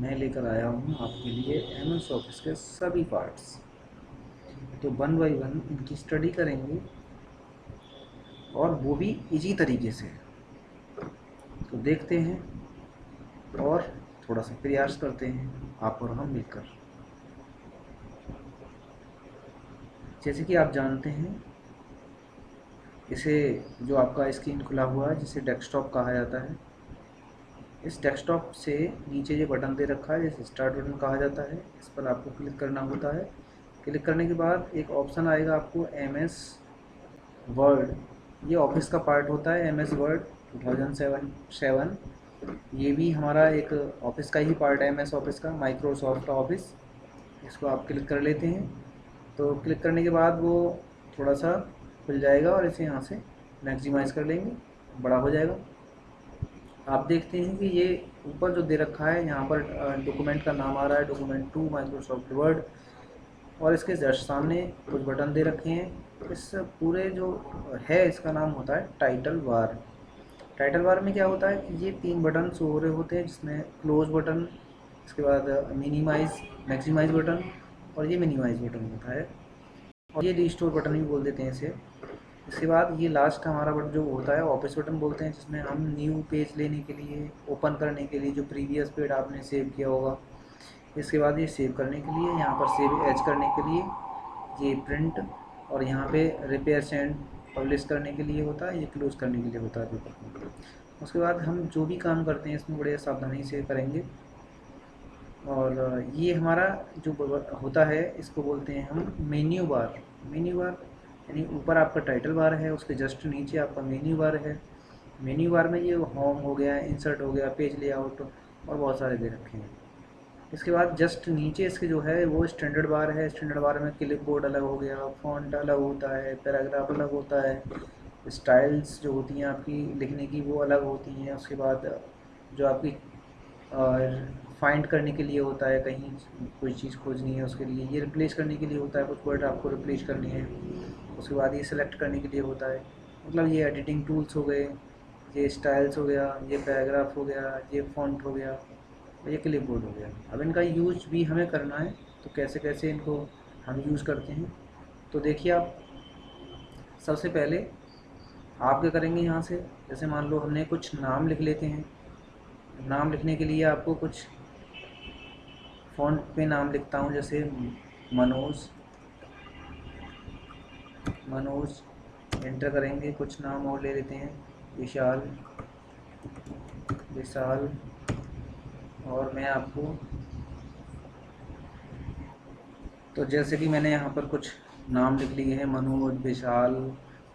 मैं लेकर आया हूँ आपके लिए MS ऑफिस के सभी पार्ट्स। तो 1 बाय 1 इनकी स्टडी करेंगे और वो भी इजी तरीके से। तो देखते हैं और थोड़ा सा प्रयास करते हैं आप और हम मिलकर। जैसे कि आप जानते हैं, इसे जो आपका स्क्रीन खुला हुआ है जिसे डेस्कटॉप कहा जाता है, इस डेस्कटॉप से नीचे जो बटन दे रखा है जिसे स्टार्ट बटन कहा जाता है, इस पर आपको क्लिक करना होता है। क्लिक करने के बाद एक ऑप्शन आएगा आपको MS वर्ड। ये ऑफिस का पार्ट होता है MS वर्ड 2007। ये भी हमारा एक ऑफिस का ही पार्ट है, MS ऑफिस का, माइक्रोसॉफ्ट ऑफिस। इसको आप क्लिक कर लेते हैं। तो क्लिक करने के बाद वो थोड़ा सा खुल जाएगा और इसे यहाँ से मैक्सिमाइज़ कर लेंगे, बड़ा हो जाएगा। आप देखते हैं कि ये ऊपर जो दे रखा है यहाँ पर डॉक्यूमेंट का नाम आ रहा है, डॉक्यूमेंट 2 माइक्रोसॉफ्ट वर्ड, और इसके जस्ट सामने कुछ बटन दे रखे हैं। इस पूरे जो है इसका नाम होता है टाइटल बार। टाइटल बार में क्या होता है कि ये 3 बटन शो हो रहे होते हैं, जिसमें क्लोज बटन, इसके बाद मिनिमाइज मैक्सिमाइज बटन, और ये मिनिमाइज बटन होता है, और ये रिस्टोर बटन भी बोल देते हैं इसे। इसके बाद ये लास्ट हमारा बटन जो होता है ऑफिस बटन बोलते हैं, जिसमें हम न्यू पेज लेने के लिए, ओपन करने के लिए जो प्रीवियस पेज आपने सेव किया होगा, इसके बाद ये सेव करने के लिए, यहाँ पर सेव एज करने के लिए, ये प्रिंट, और यहाँ पे रिपेयर सेंड पब्लिश करने के लिए होता है, ये क्लोज करने के लिए होता है पेपर। उसके बाद हम जो भी काम करते हैं इसमें बड़े सावधानी से करेंगे। और ये हमारा जो होता है इसको बोलते हैं हम मेन्यू बार। मेन्यू बार यानी ऊपर आपका टाइटल बार है, उसके जस्ट नीचे आपका मेन्यू बार है। मेन्यू बार में ये होम हो गया, इंसर्ट हो गया, पेज लेआउट और बहुत सारे दे रखे हैं। इसके बाद जस्ट नीचे इसके जो है वो स्टैंडर्ड बार है। स्टैंडर्ड बार में क्लिपबोर्ड अलग हो गया, फॉन्ट अलग होता है, पैराग्राफ अलग होता है, स्टाइल्स जो होती हैं आपकी लिखने की वो अलग होती हैं। उसके बाद जो आपकी फाइंड करने के लिए होता है, कहीं कोई चीज़ खोजनी है उसके लिए, ये रिप्लेस करने के लिए होता है, कुछ वर्ड आपको रिप्लेस करनी है। उसके बाद ये सिलेक्ट करने के लिए होता है, मतलब ये एडिटिंग टूल्स हो गए, ये स्टाइल्स हो गया, ये पैराग्राफ हो गया, ये फॉन्ट हो गया, ये क्लिपबोर्ड हो गया। अब इनका यूज भी हमें करना है, तो कैसे कैसे इनको हम यूज़ करते हैं। तो देखिए आप, सबसे पहले आप क्या करेंगे, यहाँ से जैसे मान लो हमने कुछ नाम लिख लेते हैं। नाम लिखने के लिए आपको कुछ फ़ॉन्ट पे नाम लिखता हूँ, जैसे मनोज। मनोज एंटर करेंगे। कुछ नाम और ले लेते हैं, विशाल, विशाल। और मैं आपको, तो जैसे कि मैंने यहाँ पर कुछ नाम लिख लिए हैं, मनोज, विशाल,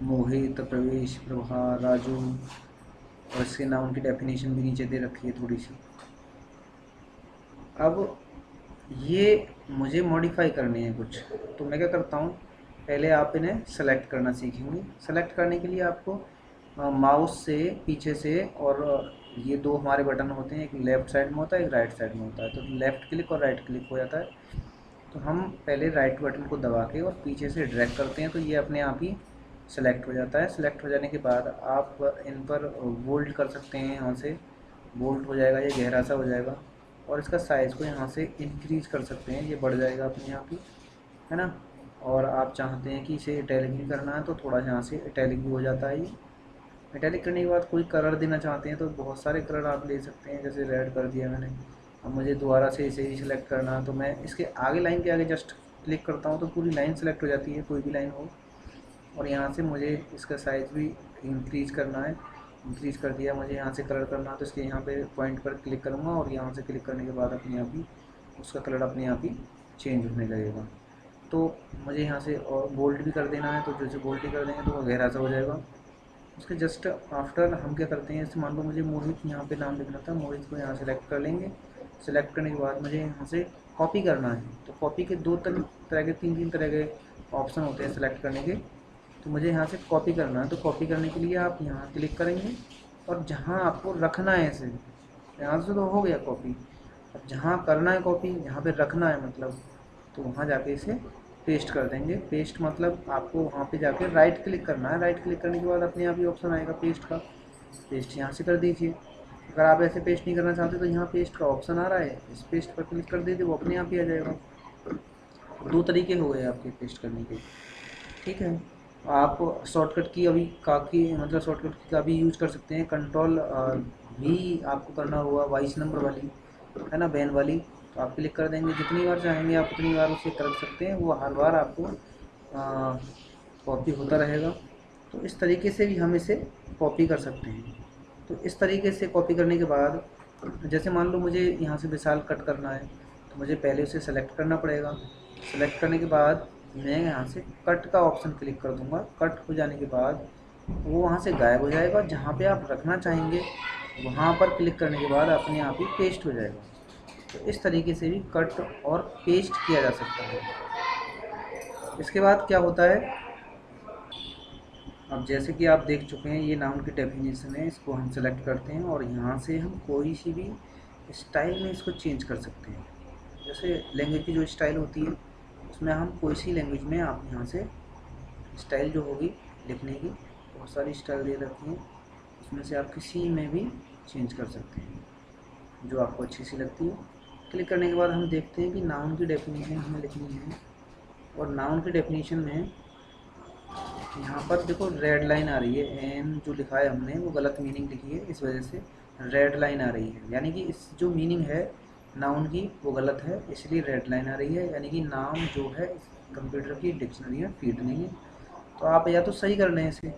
मोहित, प्रवेश, प्रभा, राजू, और इसके नाम की डेफिनेशन भी नीचे दे रखी है थोड़ी सी। अब ये मुझे मॉडिफाई करने हैं कुछ, तो मैं क्या करता हूँ, पहले आप इन्हें सेलेक्ट करना सीखेंगे। सेलेक्ट करने के लिए आपको माउस से पीछे से, और ये 2 हमारे बटन होते हैं, एक लेफ़्ट साइड में होता है, एक राइट साइड में होता है। तो लेफ़्ट क्लिक और राइट क्लिक हो जाता है। तो हम पहले राइट बटन को दबा के और पीछे से ड्रैग करते हैं, तो ये अपने आप ही सेलेक्ट हो जाता है। सेलेक्ट हो जाने के बाद आप इन पर बोल्ड कर सकते हैं, यहाँ से बोल्ड हो जाएगा, ये गहरा सा हो जाएगा। और इसका साइज़ को यहाँ से इंक्रीज़ कर सकते हैं, ये बढ़ जाएगा अपने आप ही, है ना। और आप चाहते हैं कि इसे इटैलिक भी करना है, तो थोड़ा यहाँ से इटैलिक भी हो जाता है। ये इटैलिक करने के बाद कोई कलर देना चाहते हैं तो बहुत सारे कलर आप ले सकते हैं, जैसे रेड कर दिया मैंने। अब मुझे दोबारा से इसे ही सिलेक्ट करना है, तो मैं इसके आगे लाइन के आगे जस्ट क्लिक करता हूँ तो पूरी लाइन सेलेक्ट हो जाती है, कोई भी लाइन हो। और यहाँ से मुझे इसका साइज़ भी इंक्रीज़ करना है, इंक्रीज़ कर दिया। मुझे यहाँ से कलर करना है, तो इसके यहाँ पे पॉइंट पर क्लिक करूँगा, और यहाँ से क्लिक करने के बाद अपने आप ही उसका कलर अपने आप ही चेंज होने लगेगा। तो मुझे यहाँ से और बोल्ड भी कर देना है, तो जैसे बोल्ड भी कर देंगे तो वो गहरा सा हो जाएगा। उसके जस्ट आफ्टर हम क्या करते हैं, जैसे मान लो मुझे मोहित यहाँ पे नाम लिखना था, मोहित को यहाँ सेलेक्ट कर लेंगे। सेलेक्ट करने के बाद मुझे यहाँ से कॉपी करना है, तो कॉपी के 2 तरह के 3 तरह के ऑप्शन होते हैं सेलेक्ट करने के। तो मुझे यहाँ से कॉपी करना है, तो कॉपी करने के लिए आप यहाँ क्लिक करेंगे, और जहाँ आपको रखना है इसे, यहाँ से तो हो गया कॉपी। अब जहाँ करना है कॉपी, जहाँ पे रखना है मतलब, तो वहाँ जाके इसे पेस्ट कर देंगे। पेस्ट मतलब आपको वहाँ पे जाके राइट क्लिक करना है। राइट क्लिक करने के बाद अपने आप ही ऑप्शन आएगा पेस्ट का, पेस्ट यहाँ से कर दीजिए। अगर आप ऐसे पेस्ट नहीं करना चाहते तो यहाँ पेस्ट का ऑप्शन आ रहा है, इस पेस्ट पर क्लिक कर दीजिए, वो अपने आप ही आ जाएगा। दो तरीके हो गए आपके पेस्ट करने के, ठीक है। आप शॉर्टकट की अभी काफ़ी मतलब शॉर्टकट की का भी यूज कर सकते हैं, कंट्रोल भी आपको करना होगा, 22 नंबर वाली है ना, बैन वाली, तो आप क्लिक कर देंगे। जितनी बार चाहेंगे आप उतनी बार उसे कर सकते हैं, वो हर बार आपको कॉपी होता रहेगा। तो इस तरीके से भी हम इसे कॉपी कर सकते हैं। तो इस तरीके से कॉपी करने के बाद, जैसे मान लो मुझे यहाँ से विशाल कट करना है, तो मुझे पहले उसे सेलेक्ट करना पड़ेगा। सेलेक्ट करने के बाद मैं यहाँ से कट का ऑप्शन क्लिक कर दूँगा। कट हो जाने के बाद वो वहाँ से गायब हो जाएगा। जहाँ पे आप रखना चाहेंगे वहाँ पर क्लिक करने के बाद अपने आप ही पेस्ट हो जाएगा। तो इस तरीके से भी कट और पेस्ट किया जा सकता है। इसके बाद क्या होता है, अब जैसे कि आप देख चुके हैं ये नाउन की डेफिनेशन है, इसको हम सेलेक्ट करते हैं और यहाँ से हम कोई सी भी स्टाइल में इसको चेंज कर सकते हैं। जैसे लैंग्वेज की जो स्टाइल होती है उसमें हम कोई सी लैंग्वेज में आप यहाँ से स्टाइल जो होगी लिखने की, बहुत सारी स्टाइल दे रखी हैं, उसमें से आप किसी में भी चेंज कर सकते हैं जो आपको अच्छी सी लगती है। क्लिक करने के बाद हम देखते हैं कि नाउन की डेफिनेशन हमें लिखनी है, और नाउन की डेफिनेशन में यहाँ पर देखो रेड लाइन आ रही है, एन जो लिखा है हमने वो गलत मीनिंग लिखी है, इस वजह से रेड लाइन आ रही है। यानी कि इस जो मीनिंग है नाउन की वो गलत है, इसलिए रेड लाइन आ रही है। यानी कि नाम जो है कंप्यूटर की डिक्शनरी में फीड नहीं है। तो आप या तो सही कर लें इसे,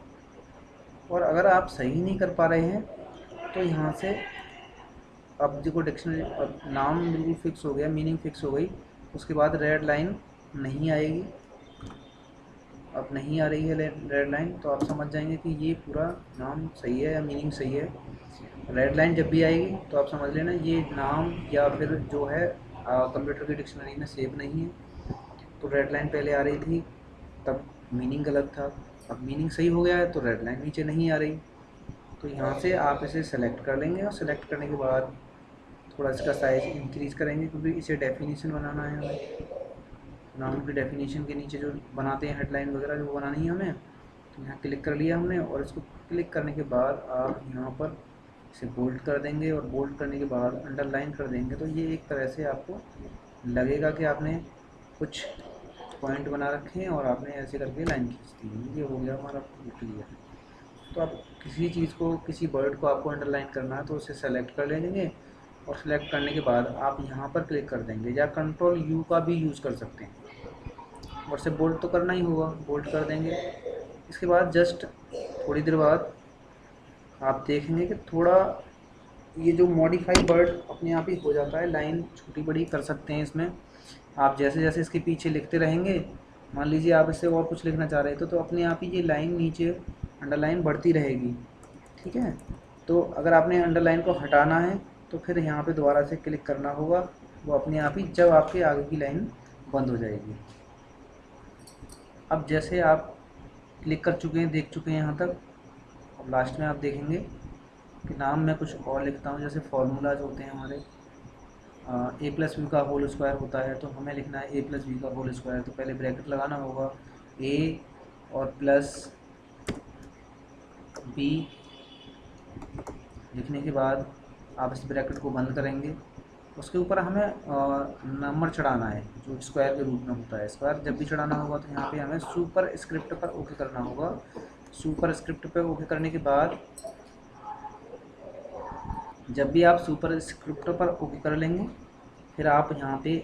और अगर आप सही नहीं कर पा रहे हैं तो यहाँ से अब देखो डिक्शनरी, अब नाम बिल्कुल फिक्स हो गया, मीनिंग फिक्स हो गई, उसके बाद रेड लाइन नहीं आएगी। अब नहीं आ रही है रेड लाइन, तो आप समझ जाएंगे कि ये पूरा नाम सही है या मीनिंग सही है। रेड लाइन जब भी आएगी तो आप समझ लेना ये नाम या फिर जो है कंप्यूटर की डिक्शनरी में सेव नहीं है। तो रेड लाइन पहले आ रही थी तब मीनिंग गलत था, अब मीनिंग सही हो गया है तो रेड लाइन नीचे नहीं आ रही। तो यहाँ से आप इसे सेलेक्ट कर लेंगे, और सेलेक्ट करने के बाद थोड़ा इसका साइज़ इंक्रीज़ करेंगे, क्योंकि इसे डेफिनेशन बनाना है हमें। नाउन की डेफिनेशन के नीचे जो बनाते हैं हेडलाइन वगैरह जो बनानी है हमें, तो यहाँ क्लिक कर लिया हमने, और इसको क्लिक करने के बाद आप यहाँ पर इसे बोल्ड कर देंगे, और बोल्ड करने के बाद अंडरलाइन कर देंगे। तो ये एक तरह से आपको लगेगा कि आपने कुछ पॉइंट बना रखे हैं और आपने ऐसे करके लाइन खींच दी। ये हो गया हमारा क्लियर। तो आप किसी चीज़ को, किसी वर्ड को आपको अंडरलाइन करना है तो उसे सेलेक्ट कर लेंगे, और सेलेक्ट करने के बाद आप यहाँ पर क्लिक कर देंगे, या कंट्रोल यू का भी यूज़ कर सकते हैं, और से बोल्ड तो करना ही होगा, बोल्ड कर देंगे। इसके बाद जस्ट थोड़ी देर बाद आप देखेंगे कि थोड़ा ये जो मॉडिफाई वर्ड अपने आप ही हो जाता है, लाइन छोटी बड़ी कर सकते हैं इसमें। आप जैसे जैसे इसके पीछे लिखते रहेंगे, मान लीजिए आप इससे और कुछ लिखना चाह रहे थे तो अपने आप ही ये लाइन नीचे अंडरलाइन बढ़ती रहेगी, ठीक है। तो अगर आपने अंडरलाइन को हटाना है तो फिर यहाँ पे दोबारा से क्लिक करना होगा, वो अपने आप ही जब आपके आगे की लाइन बंद हो जाएगी। अब जैसे आप क्लिक कर चुके हैं, देख चुके हैं यहाँ तक, अब लास्ट में आप देखेंगे कि नाम मैं कुछ और लिखता हूँ। जैसे फार्मूलाज होते हैं हमारे, ए प्लस बी का होल स्क्वायर होता है, तो हमें लिखना है ए प्लस बी का होल स्क्वायर, तो पहले ब्रैकेट लगाना होगा, ए और प्लस बी लिखने के बाद आप इस ब्रैकेट को बंद करेंगे। उसके ऊपर हमें नंबर चढ़ाना है जो स्क्वायर के रूप में होता है। स्क्वायर जब भी चढ़ाना होगा तो यहाँ पे हमें सुपर स्क्रिप्ट पर ओके करना होगा। सुपर स्क्रिप्ट पर ओके करने के बाद जब भी आप सुपर स्क्रिप्ट पर ओके कर लेंगे, फिर आप यहाँ पे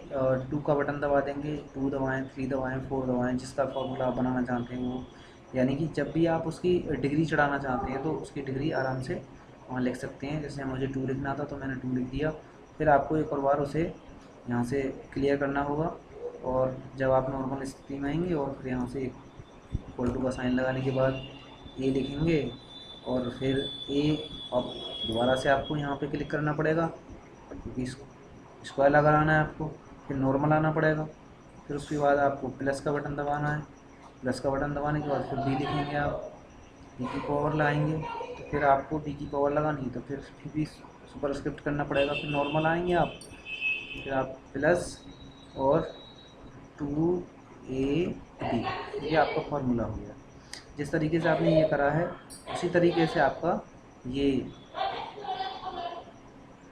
2 का बटन दबा देंगे, 2 दबाएँ, 3 दबाएँ, 4 दबाएँ, जिसका फॉर्मूला आप बनाना चाहते हैं वो। यानी कि जब भी आप उसकी डिग्री चढ़ाना चाहते हैं तो उसकी डिग्री आराम से वहाँ लिख सकते हैं। जैसे मुझे 2 लिखना था तो मैंने 2 लिख दिया। फिर आपको एक और बार उसे यहाँ से क्लियर करना होगा, और जब आप नॉर्मल स्थिति में आएंगे और फिर यहाँ से इक्वल टू का साइन लगाने के बाद ए लिखेंगे, और फिर ए, अब दोबारा से आपको यहाँ पे क्लिक करना पड़ेगा क्योंकि स्क्वायर लगाना है आपको, फिर नॉर्मल आना पड़ेगा। फिर उसके बाद आपको प्लस का बटन दबाना है, प्लस का बटन दबाने के बाद फिर बी लिखेंगे, आप बी की पावर लगाएंगे, तो फिर आपको बी की पावर लगानी है तो फिर भी सुपर स्क्रिप्ट करना पड़ेगा। फिर नॉर्मल आएंगे आप, फिर आप प्लस और 2ab, ये आपका फार्मूला हो गया। जिस तरीके से आपने ये करा है उसी तरीके से आपका ये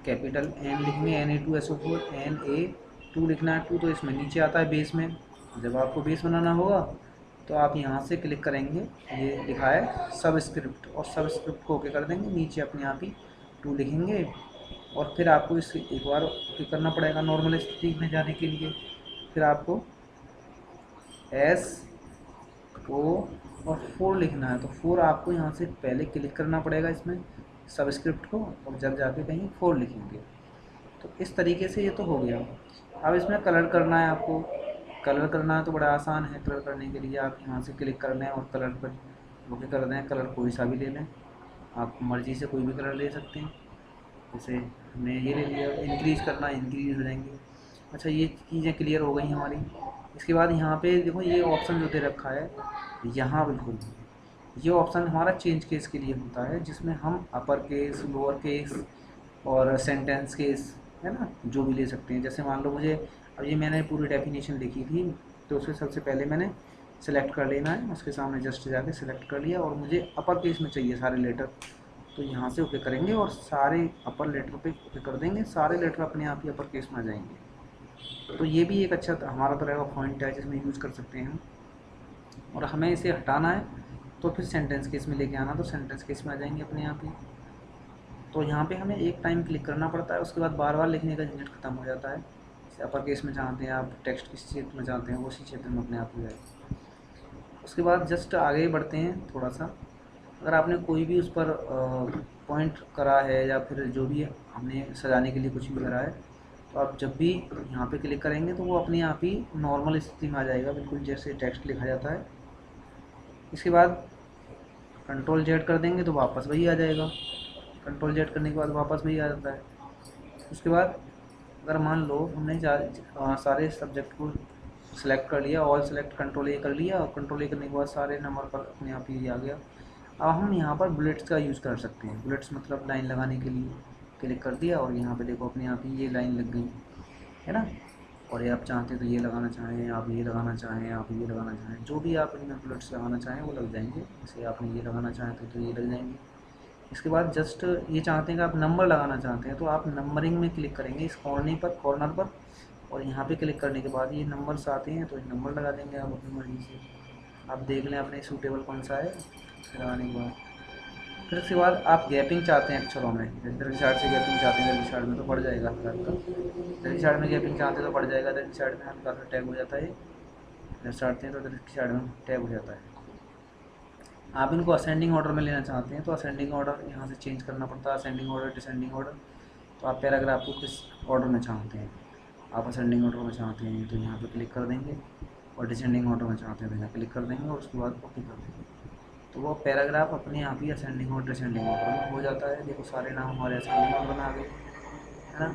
कैपिटल एन लिखेंगे, Na2SO4, Na2 लिखना है, 2 तो इसमें नीचे आता है बेस में। जब आपको बेस बनाना होगा तो आप यहाँ से क्लिक करेंगे, ये लिखा है सबस्क्रिप्ट, और सबस्क्रिप्ट को ओके कर देंगे, नीचे अपने आप ही 2 लिखेंगे। और फिर आपको इस एक बार ओके करना पड़ेगा नॉर्मल स्थिति में जाने के लिए। फिर आपको SO और 4 लिखना है, तो 4 आपको यहाँ से पहले क्लिक करना पड़ेगा इसमें सबस्क्रिप्ट को, और जब जाके कहीं 4 लिखेंगे। तो इस तरीके से ये तो हो गया। अब इसमें कलर करना है आपको। कलर करना है तो बड़ा आसान है। कलर करने के लिए आप यहाँ से क्लिक कर लें और कलर पर ओके कर दें। कलर कोई सा भी ले लें, आप मर्ज़ी से कोई भी कलर ले सकते हैं। जैसे हमने ये ले लिया, इंक्रीज़ करना है, इंक्रीज़ हो जाएंगे। अच्छा, ये चीज़ें क्लियर हो गई हमारी। इसके बाद यहाँ पे देखो ये ऑप्शन जो दे रखा है यहाँ, बिल्कुल ये ऑप्शन हमारा चेंज केस के लिए होता है, जिसमें हम अपर केस, लोअर केस और सेंटेंस केस, है ना, जो भी ले सकते हैं। जैसे मान लो मुझे, अब ये मैंने पूरी डेफिनेशन लिखी थी, तो उसमें सबसे पहले मैंने सेलेक्ट कर लेना है, उसके सामने जस्ट जाके सेलेक्ट कर लिया, और मुझे अपर केस में चाहिए सारे लेटर, तो यहाँ से ओके करेंगे और सारे अपर लेटर पे ओके कर देंगे, सारे लेटर अपने आप ही अपर केस में आ जाएंगे। तो ये भी एक अच्छा हमारा तरह का पॉइंट है जिसमें यूज़ कर सकते हैं। और हमें इसे हटाना है तो फिर सेंटेंस केस में लेके आना, तो सेंटेंस केस में आ जाएंगे अपने आप ही। तो यहाँ पे हमें एक टाइम क्लिक करना पड़ता है, उसके बाद बार बार लिखने का झंझट खत्म हो जाता है। अपर केस में चाहते हैं आप, टेक्स्ट किस क्षेत्र में चाहते हैं, उसी क्षेत्र में अपने आप हो जाएगा। उसके बाद जस्ट आगे बढ़ते हैं थोड़ा सा। अगर आपने कोई भी उस पर पॉइंट करा है, या फिर जो भी हमने सजाने के लिए कुछ भी करा है, तो आप जब भी यहाँ पे क्लिक करेंगे तो वो अपने आप ही नॉर्मल स्थिति में आ जाएगा, बिल्कुल जैसे टेक्स्ट लिखा जाता है। इसके बाद Ctrl Z कर देंगे तो वापस वही आ जाएगा। Ctrl Z करने के बाद वापस वही आ जाता है। उसके बाद अगर मान लो हमने सारे सब्जेक्ट को सिलेक्ट कर लिया, ऑल सेलेक्ट Ctrl A कर लिया, और Ctrl A करने के बाद सारे नंबर पर अपने आप ही आ गया। अब हम यहाँ पर बुलेट्स का यूज़ कर सकते हैं। बुलेट्स मतलब लाइन लगाने के लिए क्लिक कर दिया, और यहाँ पे देखो अपने आप ही ये लाइन लग गई, है ना। और ये आप चाहते तो ये लगाना चाहें, आप ये लगाना चाहें, आप ये लगाना चाहें, जो भी आप इनमें बुलेट्स लगाना चाहें वो लग जाएंगे। जैसे आपने ये लगाना चाहें तो ये लग जाएंगे। इसके बाद जस्ट ये चाहते हैं कि आप नंबर लगाना चाहते हैं, तो आप नंबरिंग में क्लिक करेंगे इस कॉर्नर पर, और यहाँ पे क्लिक करने के बाद ये नंबर्स आते हैं, तो नंबर लगा देंगे आप अपनी मर्ज़ी से। आप देख लें अपने सूटेबल कौन सा है, लगाने के बाद फिर उसके बाद आप गैपिंग चाहते हैं अक्षरों में, जैसे दर्ज साइड से गैपिंग चाहते हैं, दर्ज साइड में तो पड़ जाएगा हल्का हल्का। दर्ज साइड में गैपिंग चाहते हैं तो पड़ जाएगा, दर्ज साइड में हल्का सा टैग हो जाता है। दर्ज चाहते हैं तो दर्ज साइड में टैग हो जाता है। आप इनको असेंडिंग ऑर्डर में लेना चाहते हैं तो असेंडिंग ऑर्डर यहाँ से चेंज करना पड़ता है, असेंडिंग ऑर्डर, डिसेंडिंग ऑर्डर। तो आप पैराग्राफ को किस ऑर्डर में चाहते हैं, आप असेंडिंग ऑर्डर में चाहते हैं तो यहाँ पे क्लिक कर देंगे, और डिसेंडिंग ऑर्डर में चाहते हैं तो यहाँ क्लिक कर देंगे, और उसके बाद ओके कर देंगे। तो वो पैराग्राफ अपने आप ही असेंडिंग और डिसेंडिंग ऑर्डर में हो जाता है। देखो सारे नाम हमारे असेंडिंग ऑर्डर में आ गए, है ना।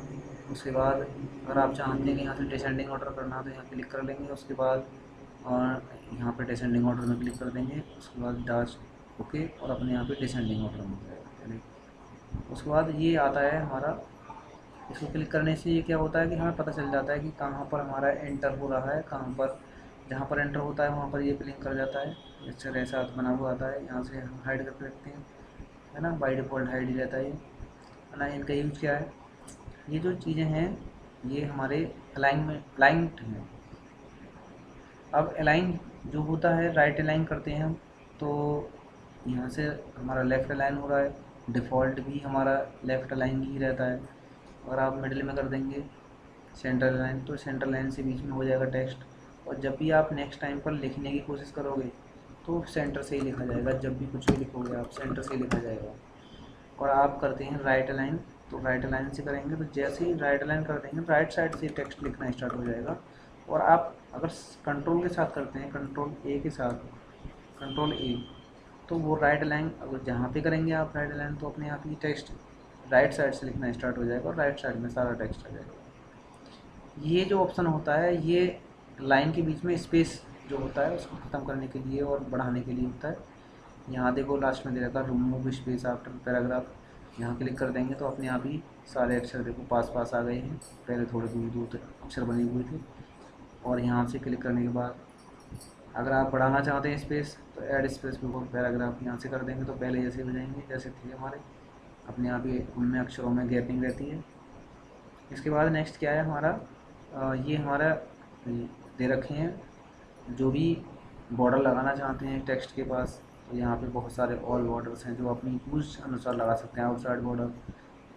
उसके बाद अगर आप चाहते हैं कि यहाँ से डिसेंडिंग ऑर्डर करना है तो यहाँ क्लिक कर लेंगे, उसके बाद और यहाँ पे डिसेंडिंग ऑर्डर में क्लिक कर देंगे, उसके बाद डैश ओके, और अपने यहाँ पे डिसेंडिंग ऑर्डर में हो जाएगा। उसके बाद ये आता है हमारा, इसको क्लिक करने से ये क्या होता है कि हमें पता चल जाता है कि कहाँ पर हमारा एंटर हो रहा है, कहाँ पर, जहाँ पर एंटर होता है वहाँ पर ये ब्लिंक कर जाता है। जैसे ऐसा बना हुआ आता है, यहाँ से हम हाइड करके रखते हैं, है ना, बाई डिफ़ॉल्ट हाइड ही रहता है ना। इनका यूज क्या है, ये जो चीज़ें हैं ये हमारे अलाइंट हैं। अब अलाइन जो होता है, राइट अलाइन करते हैं हम, तो यहाँ से हमारा लेफ़्ट अलाइन हो रहा है, डिफ़ॉल्ट भी हमारा लेफ़्ट अलाइन ही रहता है। अगर आप मिडिल में कर देंगे सेंटर लाइन, तो सेंटर लाइन से बीच में हो जाएगा टेक्स्ट, और जब भी आप नेक्स्ट टाइम पर लिखने की कोशिश करोगे तो सेंटर से ही लिखा जाएगा। जब भी कुछ भी लिखोगे आप सेंटर से ही लिखा जाएगा। और आप करते हैं राइट अलाइन, तो राइट अलाइन से करेंगे तो जैसे ही राइट अलाइन कर देंगे राइट साइड से टेक्स्ट लिखना स्टार्ट हो जाएगा। और आप अगर कंट्रोल के साथ करते हैं, कंट्रोल ए के साथ, कंट्रोल ए, तो वो राइट अलाइन अगर जहाँ पे करेंगे आप राइट अलाइन, तो अपने आप ही टेक्स्ट राइट साइड से लिखना स्टार्ट हो जाएगा, और राइट साइड में सारा टेक्स्ट आ जाएगा। ये जो ऑप्शन होता है ये लाइन के बीच में स्पेस जो होता है उसको ख़त्म करने के लिए और बढ़ाने के लिए होता है। यहाँ देखो लास्ट में दे रखा रिमूव स्पेस आफ्टर पैराग्राफ, यहाँ क्लिक कर देंगे तो अपने आप ही सारे अक्षर देखो पास पास आ गए हैं, पहले थोड़े दूर दूर तक अक्षर बने हुए थे। और यहाँ से क्लिक करने के बाद अगर आप बढ़ाना चाहते हैं स्पेस, तो ऐड स्पेस बिफोर पैराग्राफ यहाँ से कर देंगे, तो पहले जैसे हो जाएंगे जैसे थे हमारे, अपने आप ही उनमें अक्षरों में गैपिंग रहती है। इसके बाद नेक्स्ट क्या है हमारा, ये हमारा दे रखे हैं जो भी बॉर्डर लगाना चाहते हैं टेक्स्ट के पास। तो यहाँ पे बहुत सारे ऑल बॉर्डर्स हैं जो अपनी यूज अनुसार लगा सकते हैं। आउटसाइड बॉर्डर,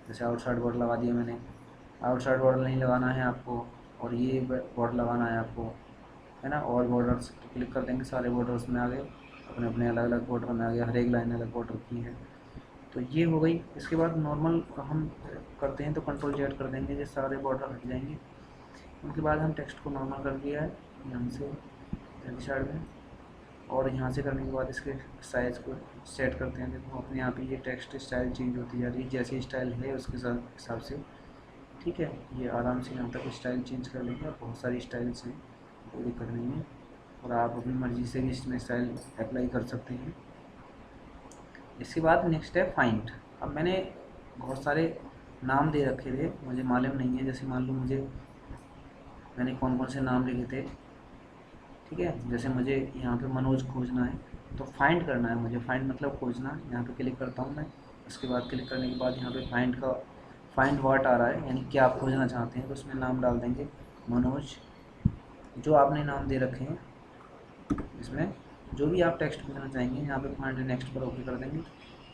जैसे आउटसाइड बॉर्डर लगा दिया मैंने। आउटसाइड बॉर्डर नहीं लगाना है आपको, और ये बॉर्डर लगाना है आपको, है ना। ऑल बॉर्डर्स तो क्लिक कर देंगे, सारे बॉर्डर्स में आ गए, अपने अपने अलग अलग बॉर्डर में आ गया, हर एक लाइन अलग बॉर्डर की है। तो ये हो गई। इसके बाद नॉर्मल हम करते हैं तो कंट्रोल जेड कर देंगे, ये सारे बॉर्डर हट जाएंगे। उनके बाद हम टेक्स्ट को नॉर्मल कर दिया है यहाँ से साइड में, और यहाँ से करने के बाद इसके साइज़ को सेट करते हैं। देखो अपने आप ही ये टेक्स्ट स्टाइल चेंज होती जा रही है, जैसी स्टाइल है उसके हिसाब से, ठीक है। ये आराम से यहाँ तक स्टाइल चेंज कर लेंगे, और बहुत सारी स्टाइल्स हैं, कोई दिक्कत नहीं है, और आप अपनी मर्ज़ी से भी इसमें स्टाइल अप्लाई कर सकते हैं। इसके बाद नेक्स्ट है फाइंड। अब मैंने बहुत सारे नाम दे रखे थे, मुझे मालूम नहीं है, जैसे मान लो मैंने कौन कौन से नाम लिखे थे, ठीक है। जैसे मुझे यहाँ पे मनोज खोजना है, तो फाइंड करना है मुझे, फाइंड मतलब खोजना। यहाँ पे क्लिक करता हूँ मैं, उसके बाद क्लिक करने के बाद यहाँ पे फाइंड वाट आ रहा है, यानी क्या आप खोजना चाहते हैं, तो उसमें नाम डाल देंगे मनोज, जो आपने नाम दे रखे हैं। इसमें जो भी आप टेक्स्ट खोजना चाहेंगे, यहाँ पे फाइंड नेक्स्ट पर ओके कर देंगे,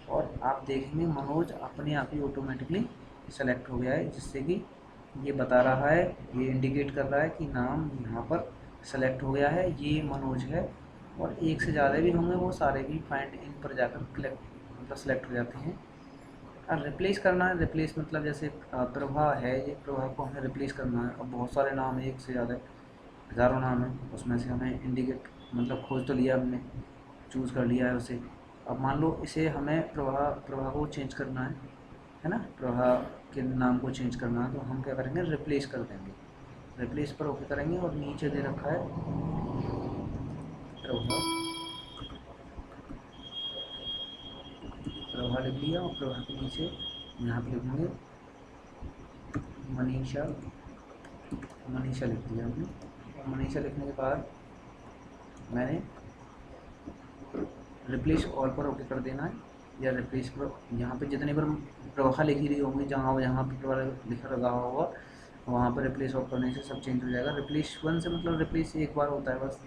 और आप देखेंगे मनोज अपने आप ही ऑटोमेटिकली सेलेक्ट हो गया है, जिससे कि ये बता रहा है, ये इंडिकेट कर रहा है कि नाम यहाँ पर सेलेक्ट हो गया है, ये मनोज है। और एक से ज़्यादा भी होंगे, वो सारे भी फाइंड इन पर जाकर मतलब सेलेक्ट हो जाते हैं। और रिप्लेस करना है, रिप्लेस मतलब जैसे प्रभा है, ये प्रभा को हमें रिप्लेस करना है। अब बहुत सारे नाम है, एक से ज़्यादा हज़ारों नाम है, उसमें से हमें इंडिकेट मतलब खोज तो लिया हमने, चूज़ कर लिया है उसे। अब मान लो इसे हमें प्रभा को चेंज करना है ना, प्रभा के नाम को चेंज करना है, तो हम क्या करेंगे, रिप्लेस कर देंगे। रिप्लेस पर ओके करेंगे, और नीचे दे रखा है प्रभा लिख लिया, और प्रभा के नीचे यहाँ पे लिखेंगे मनीषा लिख दिया हमने। और मनीषा लिखने के बाद मैंने रिप्लेस ऑल पर ओके कर देना है, या रिप्लेस पर यहाँ पे जितने बार प्रभा लिखी रही होंगी, जहाँ पर प्रभा लिखा लगा होगा, वहाँ पर रिप्लेस ऑफ करने से सब चेंज हो जाएगा। रिप्लेस वन से मतलब रिप्लेस एक बार होता है बस,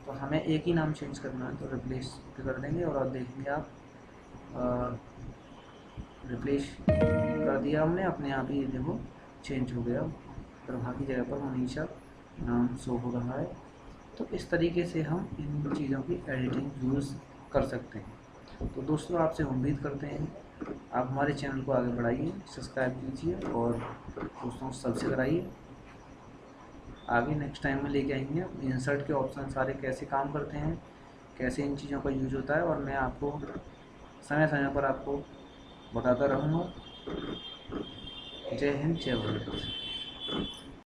तो हमें एक ही नाम चेंज करना है, तो रिप्लेस कर देंगे, और अब देखेंगे आप रिप्लेस कर दिया हमने, अपने आप ही देखो चेंज हो गया, प्रभा की जगह पर मनीषा नाम शो हो रहा है। तो इस तरीके से हम इन चीज़ों की एडिटिंग यूज़ कर सकते हैं। तो दोस्तों, आपसे उम्मीद करते हैं आप हमारे चैनल को आगे बढ़ाइए, सब्सक्राइब कीजिए, और दोस्तों सबसे कराइए। आगे नेक्स्ट टाइम में लेके आएंगे इंसर्ट के ऑप्शन सारे कैसे काम करते हैं, कैसे इन चीज़ों का यूज होता है, और मैं आपको समय समय पर आपको बताता रहूँगा। जय हिंद, जय भारत।